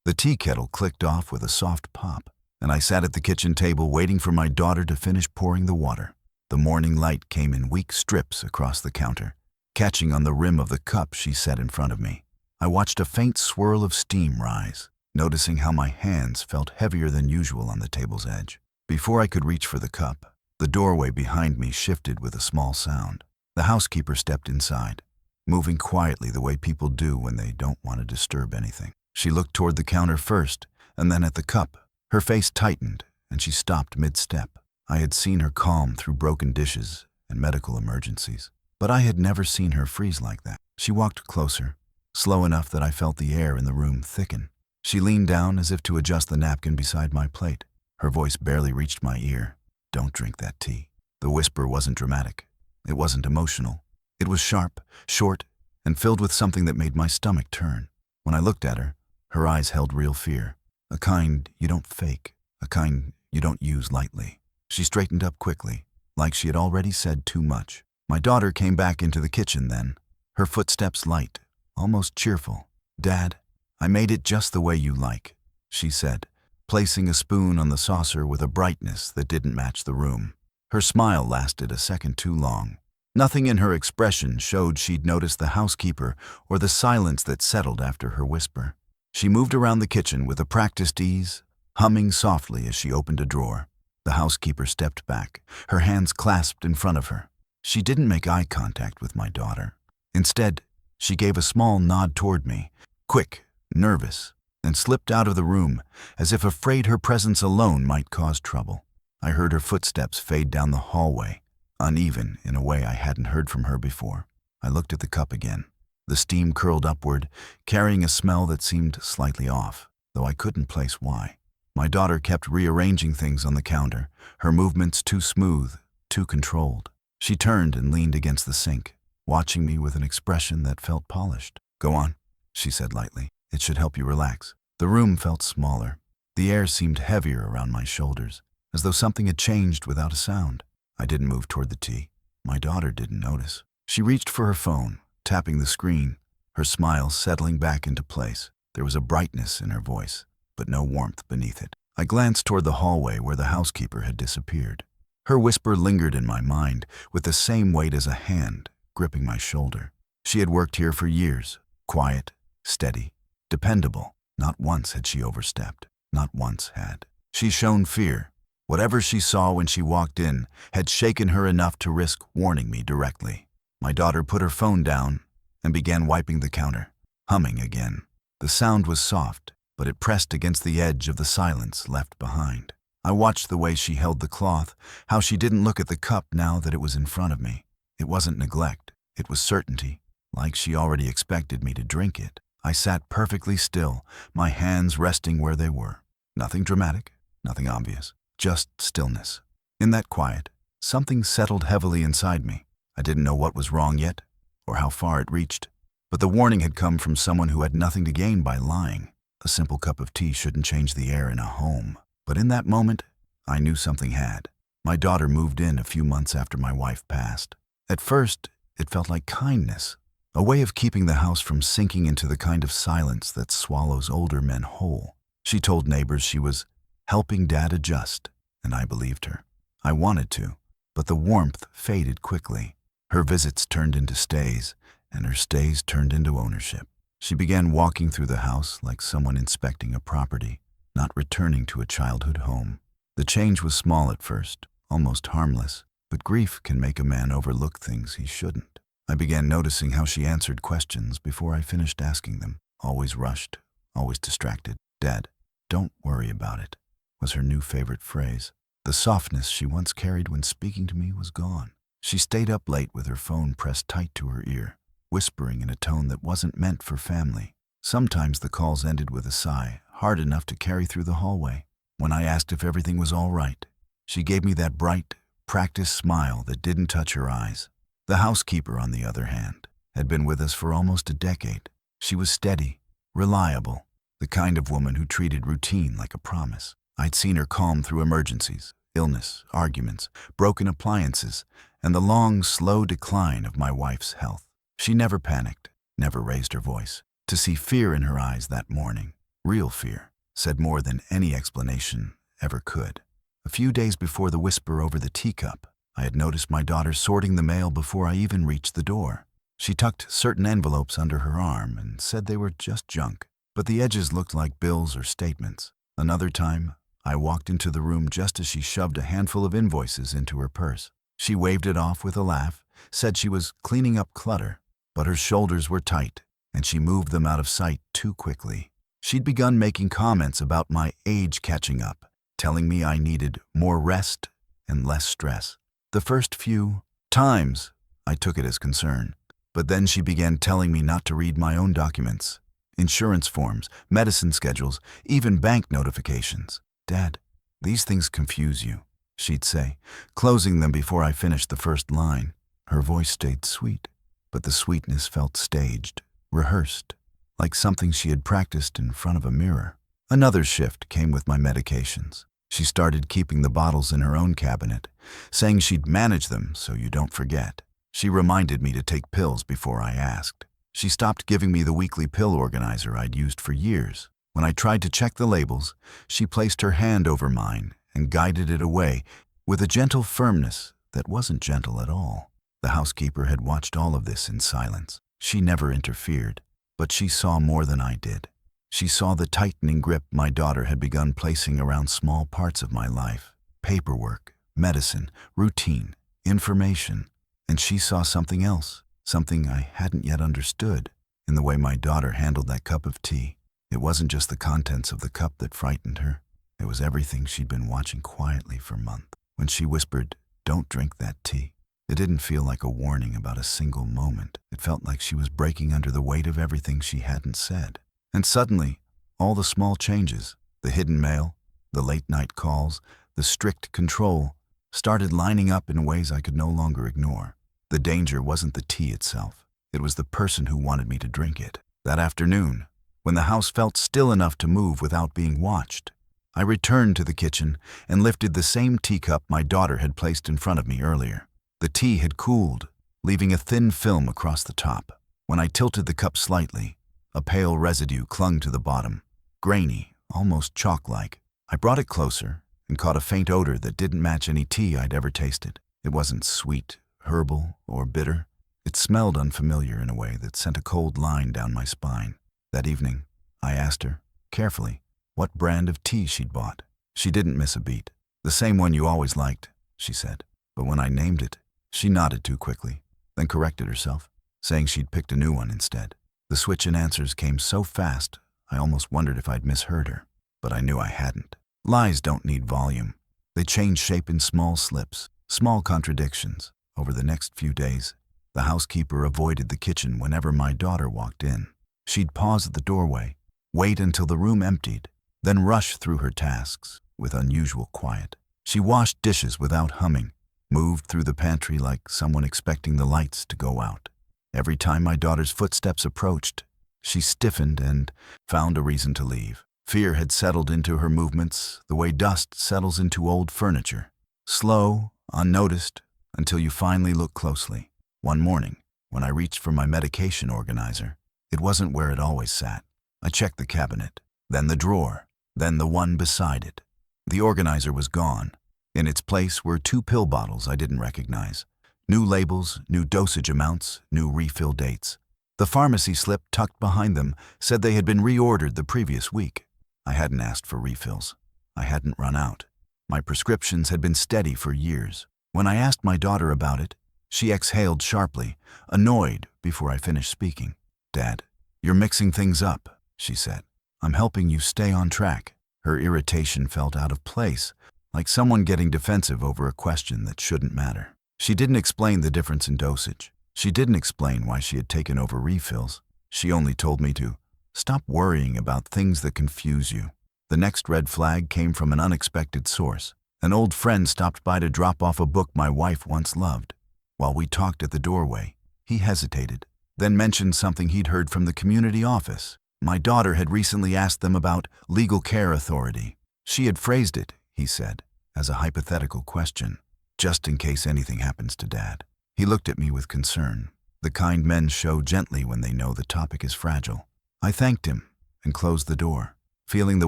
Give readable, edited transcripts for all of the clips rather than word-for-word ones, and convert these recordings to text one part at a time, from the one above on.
The tea kettle clicked off with a soft pop, and I sat at the kitchen table waiting for my daughter to finish pouring the water. The morning light came in weak strips across the counter, catching on the rim of the cup she set in front of me. I watched a faint swirl of steam rise, noticing how my hands felt heavier than usual on the table's edge. Before I could reach for the cup, the doorway behind me shifted with a small sound. The housekeeper stepped inside, moving quietly the way people do when they don't want to disturb anything. She looked toward the counter first, and then at the cup. Her face tightened, and she stopped mid-step. I had seen her calm through broken dishes and medical emergencies, but I had never seen her freeze like that. She walked closer, slow enough that I felt the air in the room thicken. She leaned down as if to adjust the napkin beside my plate. Her voice barely reached my ear. "Don't drink that tea." The whisper wasn't dramatic. It wasn't emotional. It was sharp, short, and filled with something that made my stomach turn. When I looked at her, her eyes held real fear. A kind you don't fake, a kind you don't use lightly. She straightened up quickly, like she had already said too much. My daughter came back into the kitchen then, her footsteps light, almost cheerful. "Dad, I made it just the way you like," she said, placing a spoon on the saucer with a brightness that didn't match the room. Her smile lasted a second too long. Nothing in her expression showed she'd noticed the housekeeper or the silence that settled after her whisper. She moved around the kitchen with a practiced ease, humming softly as she opened a drawer. The housekeeper stepped back, her hands clasped in front of her. She didn't make eye contact with my daughter. Instead, she gave a small nod toward me, quick, nervous, and slipped out of the room as if afraid her presence alone might cause trouble. I heard her footsteps fade down the hallway, uneven in a way I hadn't heard from her before. I looked at the cup again. The steam curled upward, carrying a smell that seemed slightly off, though I couldn't place why. My daughter kept rearranging things on the counter, her movements too smooth, too controlled. She turned and leaned against the sink, watching me with an expression that felt polished. "Go on," she said lightly. "It should help you relax." The room felt smaller. The air seemed heavier around my shoulders, as though something had changed without a sound. I didn't move toward the tea. My daughter didn't notice. She reached for her phone, tapping the screen, her smile settling back into place. There was a brightness in her voice, but no warmth beneath it. I glanced toward the hallway where the housekeeper had disappeared. Her whisper lingered in my mind with the same weight as a hand gripping my shoulder. She had worked here for years, quiet, steady, dependable. Not once had she overstepped. Not once had she shown fear. Whatever she saw when she walked in had shaken her enough to risk warning me directly. My daughter put her phone down and began wiping the counter, humming again. The sound was soft, but it pressed against the edge of the silence left behind. I watched the way she held the cloth, how she didn't look at the cup now that it was in front of me. It wasn't neglect, it was certainty, like she already expected me to drink it. I sat perfectly still, my hands resting where they were. Nothing dramatic, nothing obvious, just stillness. In that quiet, something settled heavily inside me. I didn't know what was wrong yet, or how far it reached, but the warning had come from someone who had nothing to gain by lying. A simple cup of tea shouldn't change the air in a home. But in that moment, I knew something had. My daughter moved in a few months after my wife passed. At first, it felt like kindness, a way of keeping the house from sinking into the kind of silence that swallows older men whole. She told neighbors she was helping Dad adjust, and I believed her. I wanted to, but the warmth faded quickly. Her visits turned into stays, and her stays turned into ownership. She began walking through the house like someone inspecting a property, not returning to a childhood home. The change was small at first, almost harmless, but grief can make a man overlook things he shouldn't. I began noticing how she answered questions before I finished asking them, always rushed, always distracted. "Dad, don't worry about it," was her new favorite phrase. The softness she once carried when speaking to me was gone. She stayed up late with her phone pressed tight to her ear, whispering in a tone that wasn't meant for family. Sometimes the calls ended with a sigh, hard enough to carry through the hallway. When I asked if everything was all right, she gave me that bright, practiced smile that didn't touch her eyes. The housekeeper, on the other hand, had been with us for almost a decade. She was steady, reliable, the kind of woman who treated routine like a promise. I'd seen her calm through emergencies, illness, arguments, broken appliances, and the long, slow decline of my wife's health. She never panicked, never raised her voice. To see fear in her eyes that morning, Real fear, said more than any explanation ever could. A few days before the whisper over the teacup, I had noticed my daughter sorting the mail before I even reached the door. She tucked certain envelopes under her arm and said they were just junk, but the edges looked like bills or statements. Another time, I walked into the room just as she shoved a handful of invoices into her purse. She waved it off with a laugh, said she was cleaning up clutter, but her shoulders were tight, and she moved them out of sight too quickly. She'd begun making comments about my age catching up, telling me I needed more rest and less stress. The first few times, I took it as concern, but then she began telling me not to read my own documents, insurance forms, medicine schedules, even bank notifications. "Dad, these things confuse you," she'd say, closing them before I finished the first line. Her voice stayed sweet, but the sweetness felt staged, rehearsed, like something she had practiced in front of a mirror. Another shift came with my medications. She started keeping the bottles in her own cabinet, saying she'd manage them so you don't forget. She reminded me to take pills before I asked. She stopped giving me the weekly pill organizer I'd used for years. When I tried to check the labels, she placed her hand over mine and guided it away with a gentle firmness that wasn't gentle at all. The housekeeper had watched all of this in silence. She never interfered, but she saw more than I did. She saw the tightening grip my daughter had begun placing around small parts of my life: paperwork, medicine, routine, information. And she saw something else, something I hadn't yet understood, in the way my daughter handled that cup of tea. It wasn't just the contents of the cup that frightened her. It was everything she'd been watching quietly for months. When she whispered, "Don't drink that tea," it didn't feel like a warning about a single moment. It felt like she was breaking under the weight of everything she hadn't said. And suddenly, all the small changes, the hidden mail, the late-night calls, the strict control, started lining up in ways I could no longer ignore. The danger wasn't the tea itself. It was the person who wanted me to drink it. That afternoon, when the house felt still enough to move without being watched, I returned to the kitchen and lifted the same teacup my daughter had placed in front of me earlier. The tea had cooled, leaving a thin film across the top. When I tilted the cup slightly, a pale residue clung to the bottom, grainy, almost chalk-like. I brought it closer and caught a faint odor that didn't match any tea I'd ever tasted. It wasn't sweet, herbal, or bitter. It smelled unfamiliar in a way that sent a cold line down my spine. That evening, I asked her, carefully, what brand of tea she'd bought. She didn't miss a beat. "The same one you always liked," she said. But when I named it, she nodded too quickly, then corrected herself, saying she'd picked a new one instead. The switch in answers came so fast, I almost wondered if I'd misheard her, but I knew I hadn't. Lies don't need volume. They change shape in small slips, small contradictions. Over the next few days, the housekeeper avoided the kitchen whenever my daughter walked in. She'd pause at the doorway, wait until the room emptied, then rush through her tasks with unusual quiet. She washed dishes without humming, moved through the pantry like someone expecting the lights to go out. Every time my daughter's footsteps approached, she stiffened and found a reason to leave. Fear had settled into her movements the way dust settles into old furniture. Slow, unnoticed, until you finally look closely. One morning, when I reached for my medication organizer, it wasn't where it always sat. I checked the cabinet, then the drawer, then the one beside it. The organizer was gone. In its place were 2 pill bottles I didn't recognize. New labels, new dosage amounts, new refill dates. The pharmacy slip tucked behind them said they had been reordered the previous week. I hadn't asked for refills. I hadn't run out. My prescriptions had been steady for years. When I asked my daughter about it, she exhaled sharply, annoyed before I finished speaking. "Dad, you're mixing things up," she said. "I'm helping you stay on track." Her irritation felt out of place, like someone getting defensive over a question that shouldn't matter. She didn't explain the difference in dosage. She didn't explain why she had taken over refills. She only told me to stop worrying about things that confuse you. The next red flag came from an unexpected source. An old friend stopped by to drop off a book my wife once loved. While we talked at the doorway, he hesitated, then mentioned something he'd heard from the community office. My daughter had recently asked them about legal care authority. She had phrased it, he said, as a hypothetical question, just in case anything happens to Dad. He looked at me with concern. The kind men show gently when they know the topic is fragile. I thanked him and closed the door. feeling the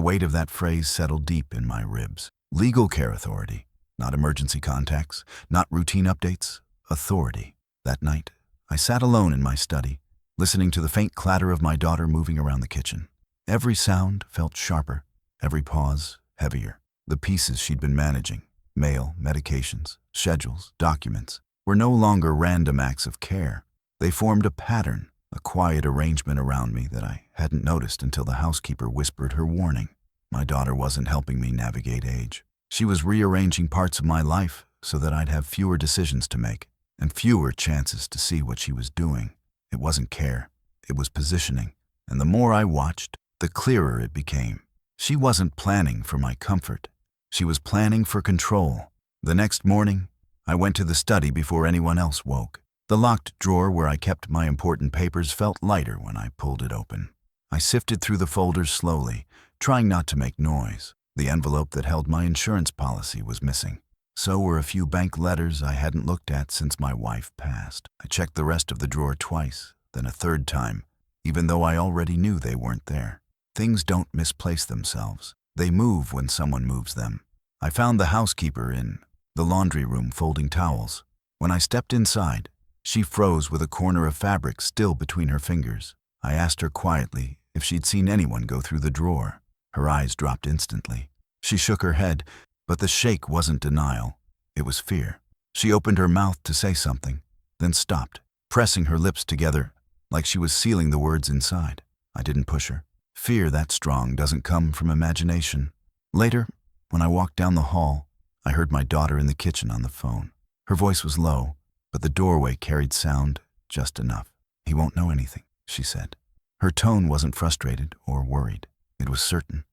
weight of that phrase settle deep in my ribs. Legal care authority, not emergency contacts, not routine updates, authority. That night, I sat alone in my study, listening to the faint clatter of my daughter moving around the kitchen. Every sound felt sharper, every pause heavier. The pieces she'd been managing, mail, medications, schedules, documents, were no longer random acts of care. They formed a pattern, a quiet arrangement around me that I hadn't noticed until the housekeeper whispered her warning. My daughter wasn't helping me navigate age. She was rearranging parts of my life so that I'd have fewer decisions to make and fewer chances to see what she was doing. It wasn't care, it was positioning. And the more I watched, the clearer it became. She wasn't planning for my comfort. She was planning for control. The next morning, I went to the study before anyone else woke. The locked drawer where I kept my important papers felt lighter when I pulled it open. I sifted through the folders slowly, trying not to make noise. The envelope that held my insurance policy was missing. So were a few bank letters I hadn't looked at since my wife passed. I checked the rest of the drawer twice, then a third time, even though I already knew they weren't there. Things don't misplace themselves. They move when someone moves them. I found the housekeeper in the laundry room folding towels. When I stepped inside, she froze with a corner of fabric still between her fingers. I asked her quietly if she'd seen anyone go through the drawer. Her eyes dropped instantly. She shook her head, but the shake wasn't denial. It was fear. She opened her mouth to say something, then stopped, pressing her lips together like she was sealing the words inside. I didn't push her. Fear that strong doesn't come from imagination. Later, when I walked down the hall, I heard my daughter in the kitchen on the phone. Her voice was low, but the doorway carried sound just enough. "He won't know anything," she said. Her tone wasn't frustrated or worried. It was certain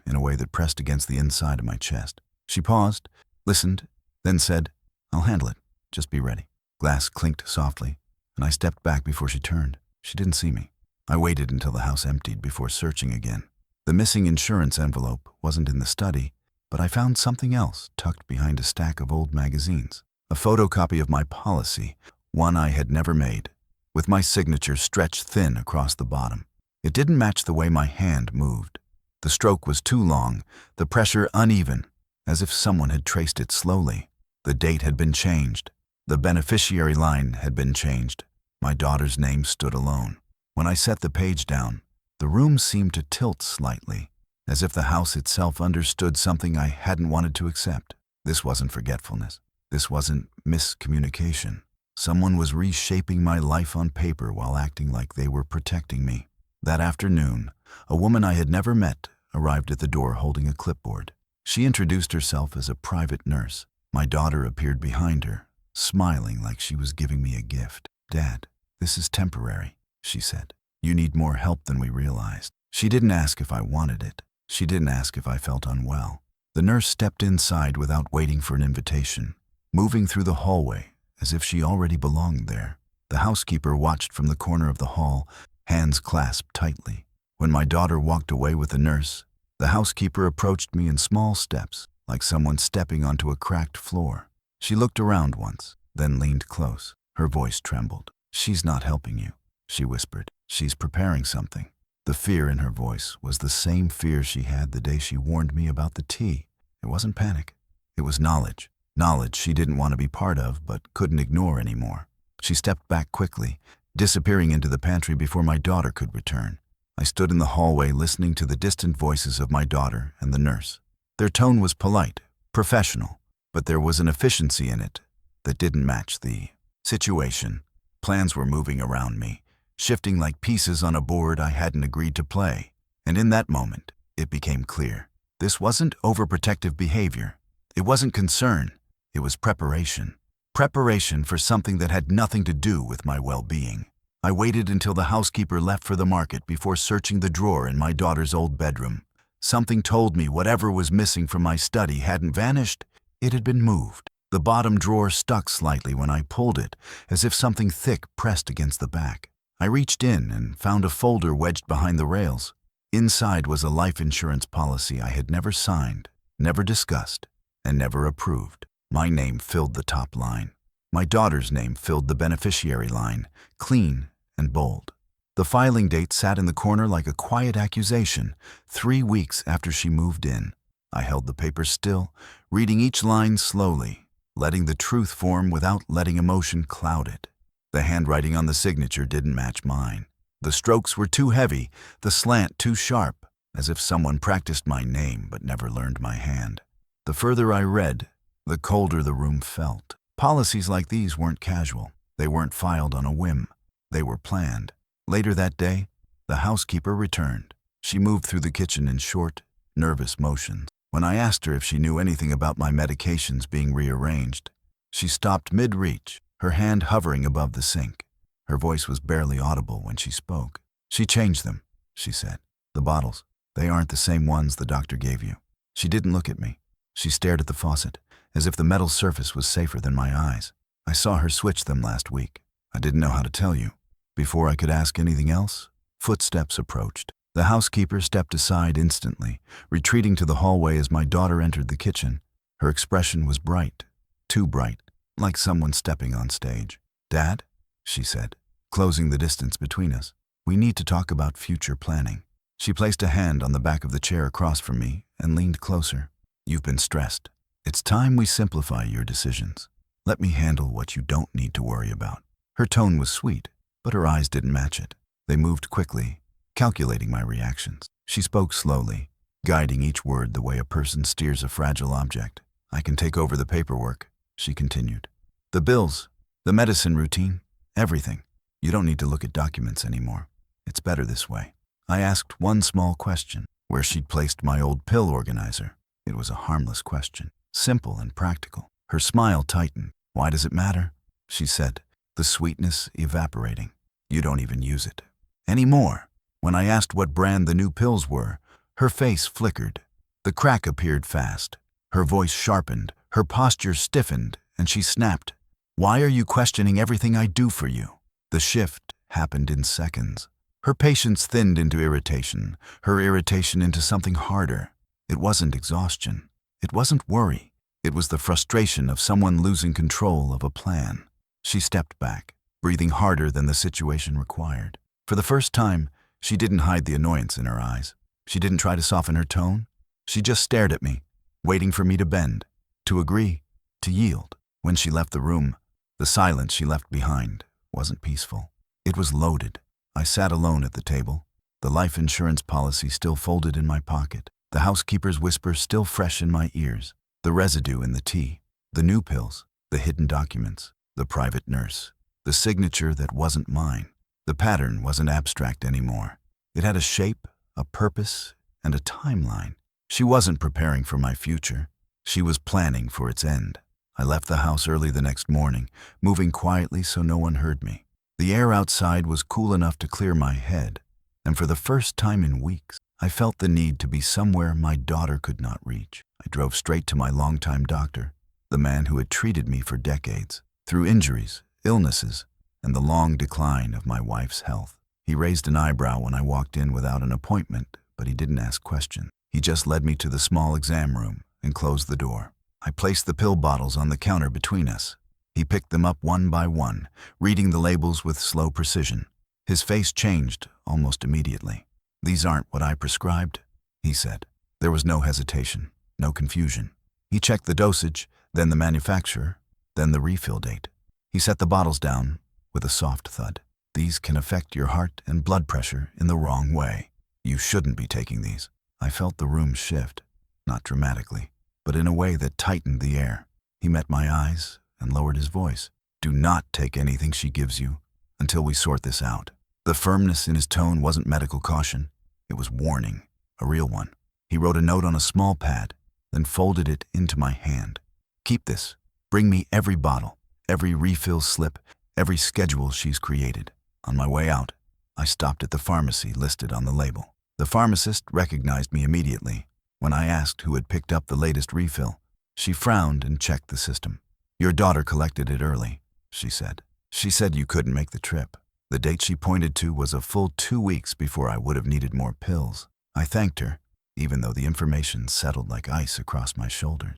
in a way that pressed against the inside of my chest. She paused, listened, then said, "I'll handle it. Just be ready." Glass clinked softly, and I stepped back before she turned. She didn't see me. I waited until the house emptied before searching again. The missing insurance envelope wasn't in the study, but I found something else tucked behind a stack of old magazines. A photocopy of my policy, one I had never made, with my signature stretched thin across the bottom. It didn't match the way my hand moved. The stroke was too long, the pressure uneven, as if someone had traced it slowly. The date had been changed. The beneficiary line had been changed. My daughter's name stood alone. When I set the page down, the room seemed to tilt slightly, as if the house itself understood something I hadn't wanted to accept. This wasn't forgetfulness. This wasn't miscommunication. Someone was reshaping my life on paper while acting like they were protecting me. That afternoon, a woman I had never met arrived at the door holding a clipboard. She introduced herself as a private nurse. My daughter appeared behind her, smiling like she was giving me a gift. "Dad, this is temporary," she said. "You need more help than we realized." She didn't ask if I wanted it. She didn't ask if I felt unwell. The nurse stepped inside without waiting for an invitation, moving through the hallway as if she already belonged there. The housekeeper watched from the corner of the hall, hands clasped tightly. When my daughter walked away with the nurse, the housekeeper approached me in small steps, like someone stepping onto a cracked floor. She looked around once, then leaned close. Her voice trembled. "She's not helping you," she whispered. "She's preparing something." The fear in her voice was the same fear she had the day she warned me about the tea. It wasn't panic. It was knowledge. Knowledge she didn't want to be part of, but couldn't ignore anymore. She stepped back quickly, disappearing into the pantry before my daughter could return. I stood in the hallway listening to the distant voices of my daughter and the nurse. Their tone was polite, professional, but there was an efficiency in it that didn't match the situation. Plans were moving around me, shifting like pieces on a board I hadn't agreed to play. And in that moment, it became clear. This wasn't overprotective behavior. It wasn't concern. It was preparation. Preparation for something that had nothing to do with my well-being. I waited until the housekeeper left for the market before searching the drawer in my daughter's old bedroom. Something told me whatever was missing from my study hadn't vanished. It had been moved. The bottom drawer stuck slightly when I pulled it, as if something thick pressed against the back. I reached in and found a folder wedged behind the rails. Inside was a life insurance policy I had never signed, never discussed, and never approved. My name filled the top line. My daughter's name filled the beneficiary line, clean and bold. The filing date sat in the corner like a quiet accusation, 3 weeks after she moved in. I held the paper still, reading each line slowly, letting the truth form without letting emotion cloud it. The handwriting on the signature didn't match mine. The strokes were too heavy, the slant too sharp, as if someone practiced my name but never learned my hand. The further I read, the colder the room felt. Policies like these weren't casual. They weren't filed on a whim. They were planned. Later that day, the housekeeper returned. She moved through the kitchen in short, nervous motions. When I asked her if she knew anything about my medications being rearranged, she stopped mid-reach, her hand hovering above the sink. Her voice was barely audible when she spoke. "She changed them," she said. "The bottles, they aren't the same ones the doctor gave you." She didn't look at me. She stared at the faucet, as if the metal surface was safer than my eyes. "I saw her switch them last week. I didn't know how to tell you." Before I could ask anything else, footsteps approached. The housekeeper stepped aside instantly, retreating to the hallway as my daughter entered the kitchen. Her expression was bright, too bright, like someone stepping on stage. "Dad," she said, closing the distance between us, "we need to talk about future planning." She placed a hand on the back of the chair across from me and leaned closer. "You've been stressed. It's time we simplify your decisions. Let me handle what you don't need to worry about." Her tone was sweet, but her eyes didn't match it. They moved quickly, calculating my reactions. She spoke slowly, guiding each word the way a person steers a fragile object. "I can take over the paperwork," she continued. "The bills, the medicine routine, everything. You don't need to look at documents anymore. It's better this way." I asked one small question, where she'd placed my old pill organizer. It was a harmless question, simple and practical. Her smile tightened. "Why does it matter?" she said, the sweetness evaporating. "You don't even use it anymore." When I asked what brand the new pills were, her face flickered. The crack appeared fast. Her voice sharpened, her posture stiffened, and she snapped, "Why are you questioning everything I do for you?" The shift happened in seconds. Her patience thinned into irritation, her irritation into something harder. It wasn't exhaustion. It wasn't worry. It was the frustration of someone losing control of a plan. She stepped back, breathing harder than the situation required. For the first time, she didn't hide the annoyance in her eyes. She didn't try to soften her tone. She just stared at me, waiting for me to bend, to agree, to yield. When she left the room, the silence she left behind wasn't peaceful. It was loaded. I sat alone at the table, the life insurance policy still folded in my pocket, the housekeeper's whisper still fresh in my ears, the residue in the tea, the new pills, the hidden documents, the private nurse, the signature that wasn't mine. The pattern wasn't abstract anymore. It had a shape, a purpose, and a timeline. She wasn't preparing for my future. She was planning for its end. I left the house early the next morning, moving quietly so no one heard me. The air outside was cool enough to clear my head, and for the first time in weeks, I felt the need to be somewhere my daughter could not reach. I drove straight to my longtime doctor, the man who had treated me for decades, through injuries, illnesses, and the long decline of my wife's health. He raised an eyebrow when I walked in without an appointment, but he didn't ask questions. He just led me to the small exam room and closed the door. I placed the pill bottles on the counter between us. He picked them up one by one, reading the labels with slow precision. His face changed almost immediately. "These aren't what I prescribed," he said. There was no hesitation, no confusion. He checked the dosage, then the manufacturer, then the refill date. He set the bottles down with a soft thud. "These can affect your heart and blood pressure in the wrong way. You shouldn't be taking these." I felt the room shift, not dramatically, but in a way that tightened the air. He met my eyes and lowered his voice. "Do not take anything she gives you until we sort this out." The firmness in his tone wasn't medical caution. It was warning, a real one. He wrote a note on a small pad, then folded it into my hand. "Keep this. Bring me every bottle, every refill slip, every schedule she's created." On my way out, I stopped at the pharmacy listed on the label. The pharmacist recognized me immediately. When I asked who had picked up the latest refill, she frowned and checked the system. "Your daughter collected it early," she said. "She said you couldn't make the trip." The date she pointed to was a full 2 weeks before I would have needed more pills. I thanked her, even though the information settled like ice across my shoulders.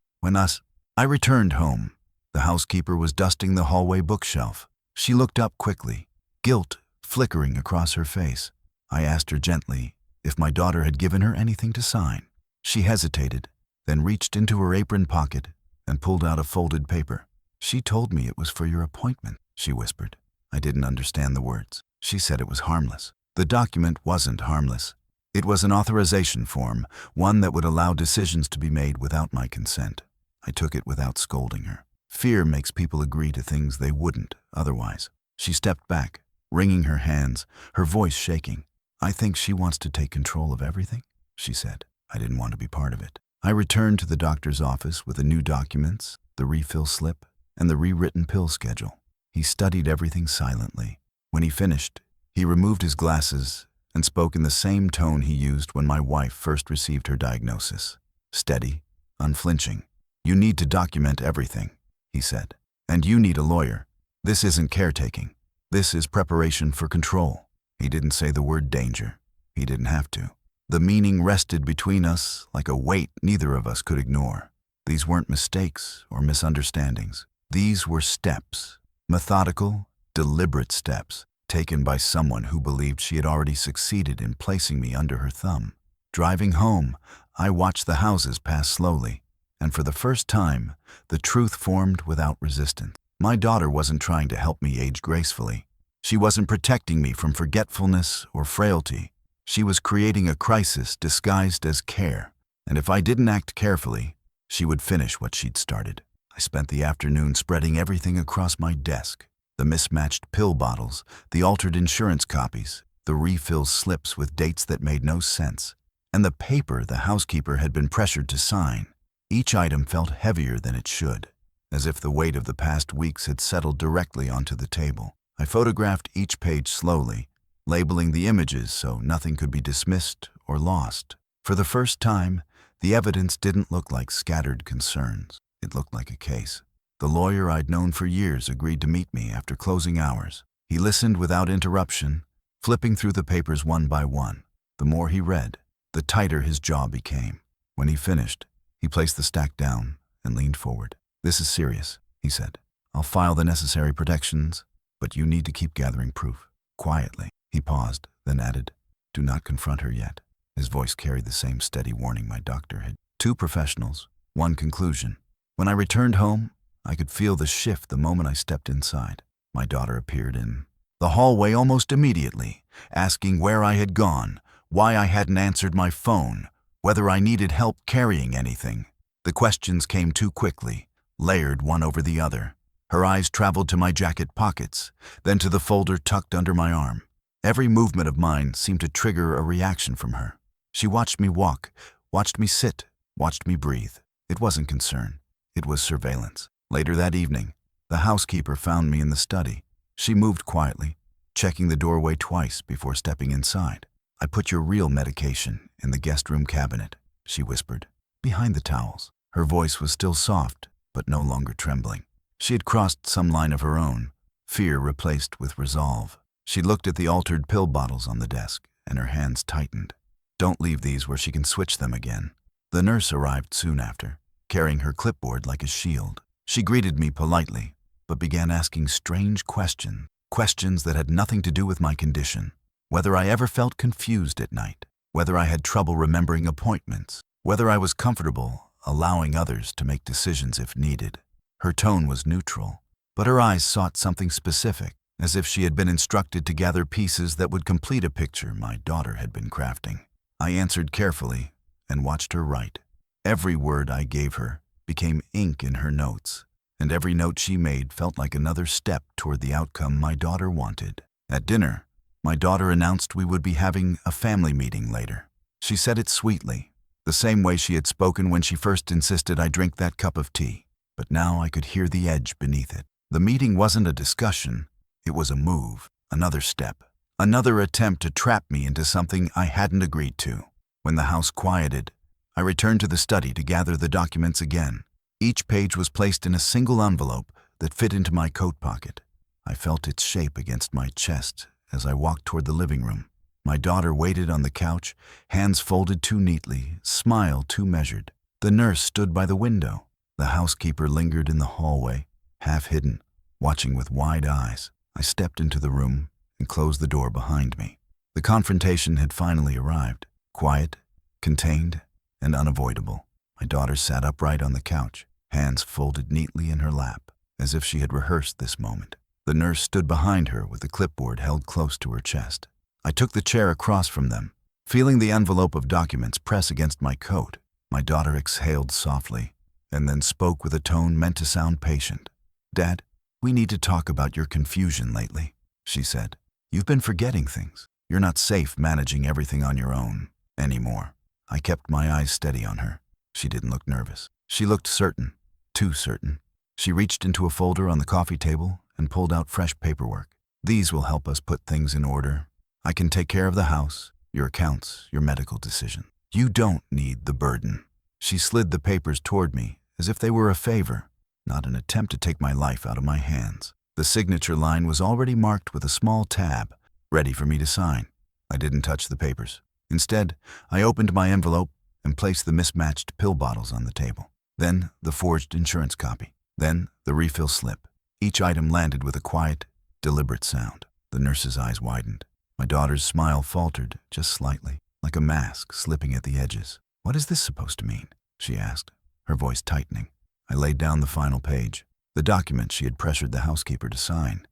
I returned home. The housekeeper was dusting the hallway bookshelf. She looked up quickly, guilt flickering across her face. I asked her gently if my daughter had given her anything to sign. She hesitated, then reached into her apron pocket and pulled out a folded paper. "She told me it was for your appointment," she whispered. I didn't understand the words. She said it was harmless. The document wasn't harmless. It was an authorization form, one that would allow decisions to be made without my consent. I took it without scolding her. Fear makes people agree to things they wouldn't otherwise. She stepped back, wringing her hands, her voice shaking. "I think she wants to take control of everything," she said. I didn't want to be part of it. I returned to the doctor's office with the new documents, the refill slip, and the rewritten pill schedule. He studied everything silently. When he finished, he removed his glasses and spoke in the same tone he used when my wife first received her diagnosis. Steady, unflinching. "You need to document everything," he said. "And you need a lawyer. This isn't caretaking. This is preparation for control." He didn't say the word danger. He didn't have to. The meaning rested between us like a weight neither of us could ignore. These weren't mistakes or misunderstandings. These were steps, methodical, deliberate steps, taken by someone who believed she had already succeeded in placing me under her thumb. Driving home, I watched the houses pass slowly, and for the first time, the truth formed without resistance. My daughter wasn't trying to help me age gracefully. She wasn't protecting me from forgetfulness or frailty. She was creating a crisis disguised as care, and if I didn't act carefully, she would finish what she'd started. I spent the afternoon spreading everything across my desk. The mismatched pill bottles, the altered insurance copies, the refill slips with dates that made no sense, and the paper the housekeeper had been pressured to sign. Each item felt heavier than it should, as if the weight of the past weeks had settled directly onto the table. I photographed each page slowly, labeling the images so nothing could be dismissed or lost. For the first time, the evidence didn't look like scattered concerns. It looked like a case. The lawyer I'd known for years agreed to meet me after closing hours. He listened without interruption, flipping through the papers one by one. The more he read, the tighter his jaw became. When he finished, he placed the stack down and leaned forward. "This is serious," he said. "I'll file the necessary protections, but you need to keep gathering proof." Quietly, he paused, then added, "Do not confront her yet." His voice carried the same steady warning my doctor had. Two professionals, one conclusion. When I returned home, I could feel the shift the moment I stepped inside. My daughter appeared in the hallway almost immediately, asking where I had gone, why I hadn't answered my phone, whether I needed help carrying anything. The questions came too quickly, layered one over the other. Her eyes traveled to my jacket pockets, then to the folder tucked under my arm. Every movement of mine seemed to trigger a reaction from her. She watched me walk, watched me sit, watched me breathe. It wasn't concern. It was surveillance. Later that evening, the housekeeper found me in the study. She moved quietly, checking the doorway twice before stepping inside. "I put your real medication in the guest room cabinet," she whispered, behind the towels. Her voice was still soft, but no longer trembling. She had crossed some line of her own, fear replaced with resolve. She looked at the altered pill bottles on the desk, and her hands tightened. "Don't leave these where she can switch them again." The nurse arrived soon after, carrying her clipboard like a shield. She greeted me politely, but began asking strange questions that had nothing to do with my condition. Whether I ever felt confused at night, whether I had trouble remembering appointments, whether I was comfortable allowing others to make decisions if needed. Her tone was neutral, but her eyes sought something specific, as if she had been instructed to gather pieces that would complete a picture my daughter had been crafting. I answered carefully and watched her write. Every word I gave her became ink in her notes, and every note she made felt like another step toward the outcome my daughter wanted. At dinner, my daughter announced we would be having a family meeting later. She said it sweetly, the same way she had spoken when she first insisted I drink that cup of tea. But now I could hear the edge beneath it. The meeting wasn't a discussion, it was a move, another step, another attempt to trap me into something I hadn't agreed to. When the house quieted, I returned to the study to gather the documents again. Each page was placed in a single envelope that fit into my coat pocket. I felt its shape against my chest as I walked toward the living room. My daughter waited on the couch, hands folded too neatly, smile too measured. The nurse stood by the window. The housekeeper lingered in the hallway, half hidden, watching with wide eyes. I stepped into the room and closed the door behind me. The confrontation had finally arrived, quiet, contained, and unavoidable. My daughter sat upright on the couch, hands folded neatly in her lap, as if she had rehearsed this moment. The nurse stood behind her with the clipboard held close to her chest. I took the chair across from them, feeling the envelope of documents press against my coat. My daughter exhaled softly, and then spoke with a tone meant to sound patient. "Dad, we need to talk about your confusion lately," she said. "You've been forgetting things. You're not safe managing everything on your own anymore." I kept my eyes steady on her. She didn't look nervous. She looked certain, too certain. She reached into a folder on the coffee table and pulled out fresh paperwork. "These will help us put things in order. I can take care of the house, your accounts, your medical decision. You don't need the burden." She slid the papers toward me as if they were a favor, not an attempt to take my life out of my hands. The signature line was already marked with a small tab, ready for me to sign. I didn't touch the papers. Instead, I opened my envelope and placed the mismatched pill bottles on the table. Then the forged insurance copy. Then the refill slip. Each item landed with a quiet, deliberate sound. The nurse's eyes widened. My daughter's smile faltered just slightly, like a mask slipping at the edges. "What is this supposed to mean?" she asked, her voice tightening. I laid down the final page, the document she had pressured the housekeeper to sign.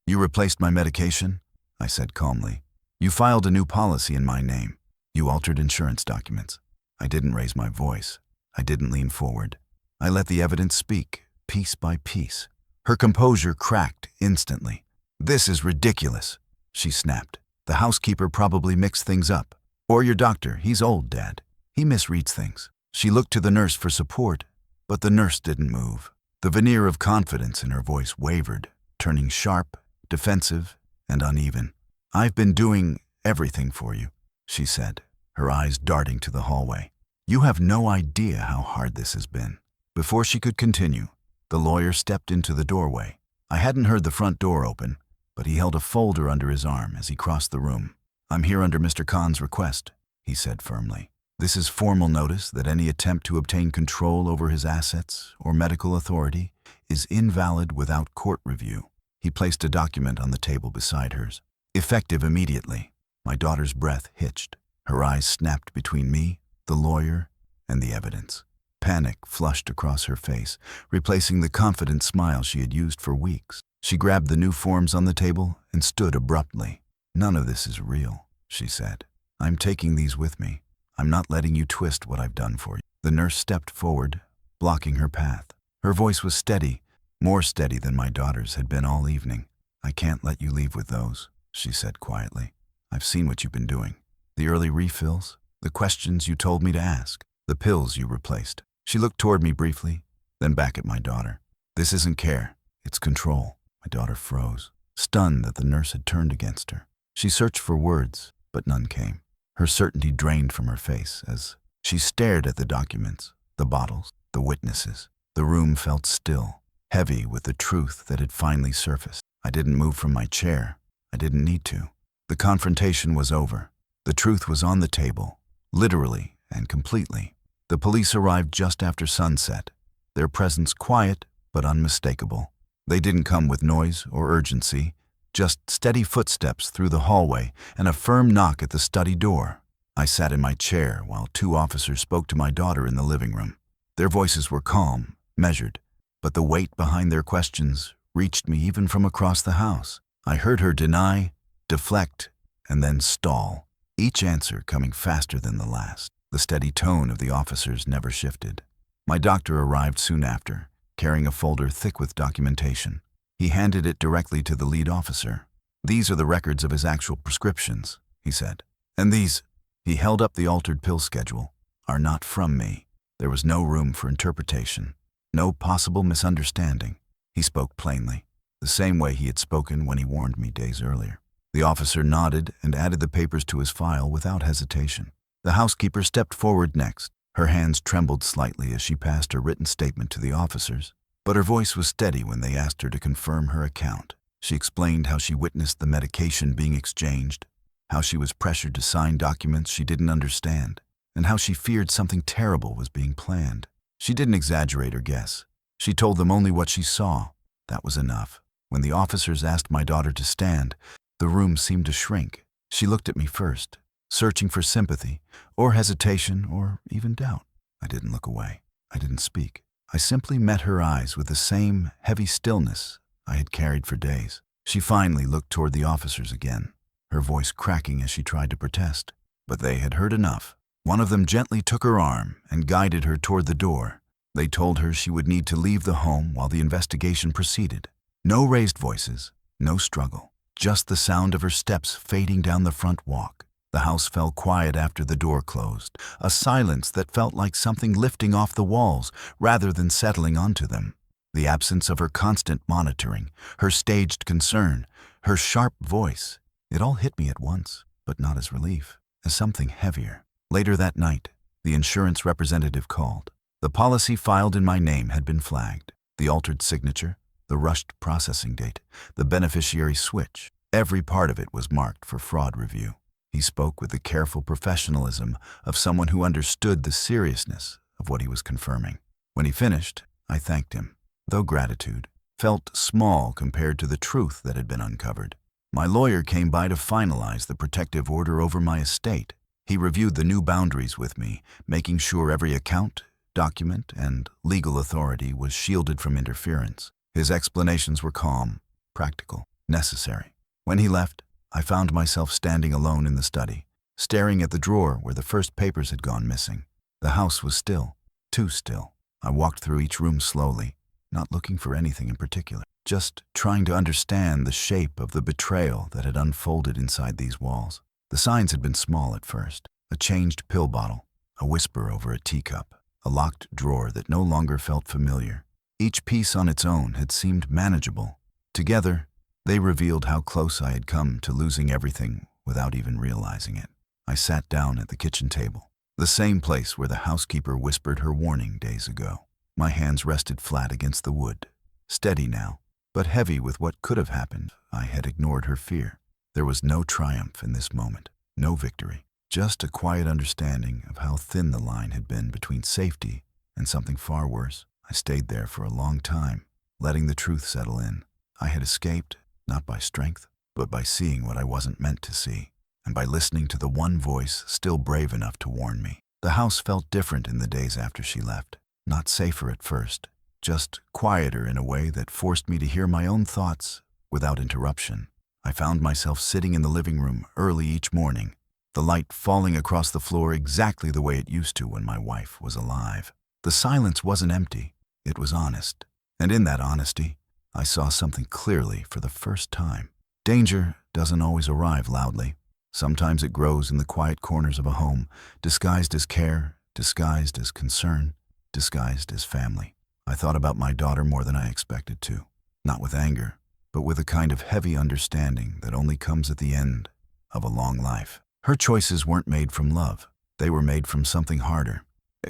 "You replaced my medication?" I said calmly. "You filed a new policy in my name. You altered insurance documents." I didn't raise my voice. I didn't lean forward. I let the evidence speak, piece by piece. Her composure cracked instantly. "This is ridiculous," she snapped. "The housekeeper probably mixed things up. Or your doctor, he's old, Dad. He misreads things." She looked to the nurse for support, but the nurse didn't move. The veneer of confidence in her voice wavered, turning sharp, defensive, and uneven. "I've been doing everything for you," she said, her eyes darting to the hallway. "You have no idea how hard this has been." Before she could continue, the lawyer stepped into the doorway. I hadn't heard the front door open, but he held a folder under his arm as he crossed the room. "I'm here under Mr. Khan's request," he said firmly. "This is formal notice that any attempt to obtain control over his assets or medical authority is invalid without court review." He placed a document on the table beside hers. "Effective immediately." My daughter's breath hitched. Her eyes snapped between me, the lawyer, and the evidence. Panic flushed across her face, replacing the confident smile she had used for weeks. She grabbed the new forms on the table and stood abruptly. "None of this is real," she said. "I'm taking these with me. I'm not letting you twist what I've done for you." The nurse stepped forward, blocking her path. Her voice was steady, more steady than my daughter's had been all evening. "I can't let you leave with those," she said quietly. "I've seen what you've been doing. The early refills, the questions you told me to ask, the pills you replaced." She looked toward me briefly, then back at my daughter. "This isn't care, it's control." My daughter froze, stunned that the nurse had turned against her. She searched for words, but none came. Her certainty drained from her face as she stared at the documents, the bottles, the witnesses. The room felt still, heavy with the truth that had finally surfaced. I didn't move from my chair. I didn't need to. The confrontation was over. The truth was on the table, literally and completely. The police arrived just after sunset, their presence quiet but unmistakable. They didn't come with noise or urgency, just steady footsteps through the hallway and a firm knock at the study door. I sat in my chair while two officers spoke to my daughter in the living room. Their voices were calm, measured, but the weight behind their questions reached me even from across the house. I heard her deny, deflect, and then stall, each answer coming faster than the last. The steady tone of the officers never shifted. My doctor arrived soon after, carrying a folder thick with documentation. He handed it directly to the lead officer. "These are the records of his actual prescriptions," he said. "And these," he held up the altered pill schedule, "are not from me." There was no room for interpretation, no possible misunderstanding. He spoke plainly, the same way he had spoken when he warned me days earlier. The officer nodded and added the papers to his file without hesitation. The housekeeper stepped forward next. Her hands trembled slightly as she passed a written statement to the officers, but her voice was steady when they asked her to confirm her account. She explained how she witnessed the medication being exchanged, how she was pressured to sign documents she didn't understand, and how she feared something terrible was being planned. She didn't exaggerate or guess. She told them only what she saw. That was enough. When the officers asked my daughter to stand, The room seemed to shrink. She looked at me first, searching for sympathy, or hesitation, or even doubt. I didn't look away. I didn't speak. I simply met her eyes with the same heavy stillness I had carried for days. She finally looked toward the officers again, her voice cracking as she tried to protest. But they had heard enough. One of them gently took her arm and guided her toward the door. They told her she would need to leave the home while the investigation proceeded. No raised voices, no struggle, just the sound of her steps fading down the front walk. The house fell quiet after the door closed, a silence that felt like something lifting off the walls rather than settling onto them. The absence of her constant monitoring, her staged concern, her sharp voice, it all hit me at once, but not as relief, as something heavier. Later that night, the insurance representative called. The policy filed in my name had been flagged. The altered signature, the rushed processing date, the beneficiary switch, every part of it was marked for fraud review. He spoke with the careful professionalism of someone who understood the seriousness of what he was confirming. When he finished, I thanked him, though gratitude felt small compared to the truth that had been uncovered. My lawyer came by to finalize the protective order over my estate. He reviewed the new boundaries with me, making sure every account, document, and legal authority was shielded from interference. His explanations were calm, practical, necessary. When he left, I found myself standing alone in the study, staring at the drawer where the first papers had gone missing. The house was still, too still. I walked through each room slowly, not looking for anything in particular, just trying to understand the shape of the betrayal that had unfolded inside these walls. The signs had been small at first: a changed pill bottle, a whisper over a teacup, a locked drawer that no longer felt familiar. Each piece on its own had seemed manageable. Together, they revealed how close I had come to losing everything without even realizing it. I sat down at the kitchen table, the same place where the housekeeper whispered her warning days ago. My hands rested flat against the wood, steady now, but heavy with what could have happened. I had ignored her fear. There was no triumph in this moment, no victory, just a quiet understanding of how thin the line had been between safety and something far worse. I stayed there for a long time, letting the truth settle in. I had escaped, not by strength, but by seeing what I wasn't meant to see, and by listening to the one voice still brave enough to warn me. The house felt different in the days after she left. Not safer at first, just quieter in a way that forced me to hear my own thoughts without interruption. I found myself sitting in the living room early each morning, the light falling across the floor exactly the way it used to when my wife was alive. The silence wasn't empty, it was honest. And in that honesty, I saw something clearly for the first time. Danger doesn't always arrive loudly. Sometimes it grows in the quiet corners of a home, disguised as care, disguised as concern, disguised as family. I thought about my daughter more than I expected to, not with anger, but with a kind of heavy understanding that only comes at the end of a long life. Her choices weren't made from love. They were made from something harder.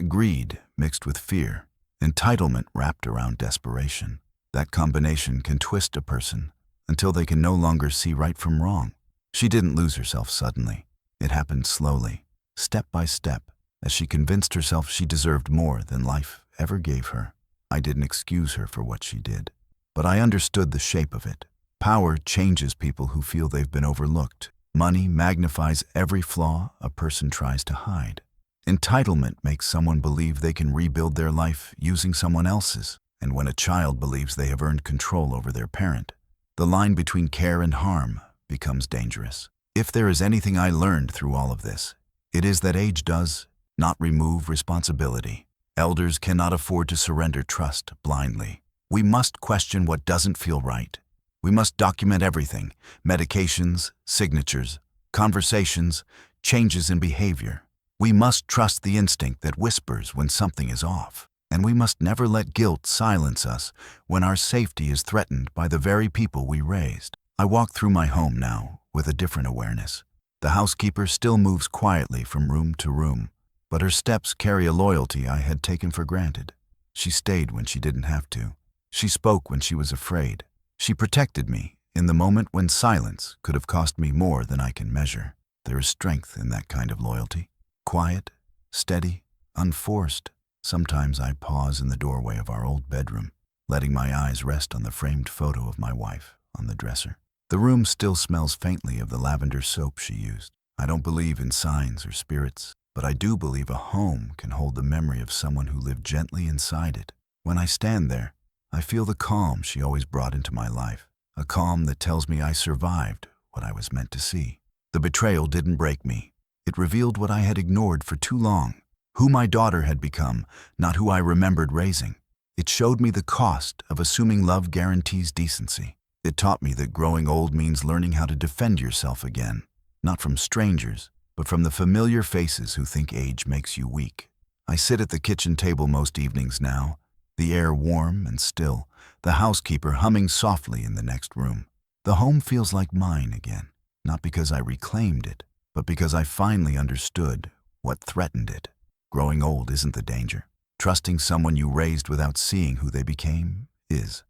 Greed mixed with fear, entitlement wrapped around desperation. That combination can twist a person until they can no longer see right from wrong. She didn't lose herself suddenly. It happened slowly, step by step, as she convinced herself she deserved more than life ever gave her. I didn't excuse her for what she did, but I understood the shape of it. Power changes people who feel they've been overlooked. Money magnifies every flaw a person tries to hide. Entitlement makes someone believe they can rebuild their life using someone else's. And when a child believes they have earned control over their parent, the line between care and harm becomes dangerous. If there is anything I learned through all of this, it is that age does not remove responsibility. Elders cannot afford to surrender trust blindly. We must question what doesn't feel right. We must document everything: medications, signatures, conversations, changes in behavior. We must trust the instinct that whispers when something is off. And we must never let guilt silence us when our safety is threatened by the very people we raised. I walk through my home now with a different awareness. The housekeeper still moves quietly from room to room, but her steps carry a loyalty I had taken for granted. She stayed when she didn't have to. She spoke when she was afraid. She protected me in the moment when silence could have cost me more than I can measure. There is strength in that kind of loyalty. Quiet, steady, unforced. Sometimes I pause in the doorway of our old bedroom, letting my eyes rest on the framed photo of my wife on the dresser. The room still smells faintly of the lavender soap she used. I don't believe in signs or spirits, but I do believe a home can hold the memory of someone who lived gently inside it. When I stand there, I feel the calm she always brought into my life, a calm that tells me I survived what I was meant to see. The betrayal didn't break me. It revealed what I had ignored for too long, who my daughter had become, not who I remembered raising. It showed me the cost of assuming love guarantees decency. It taught me that growing old means learning how to defend yourself again, not from strangers, but from the familiar faces who think age makes you weak. I sit at the kitchen table most evenings now, the air warm and still, the housekeeper humming softly in the next room. The home feels like mine again, not because I reclaimed it, but because I finally understood what threatened it. Growing old isn't the danger. Trusting someone you raised without seeing who they became is.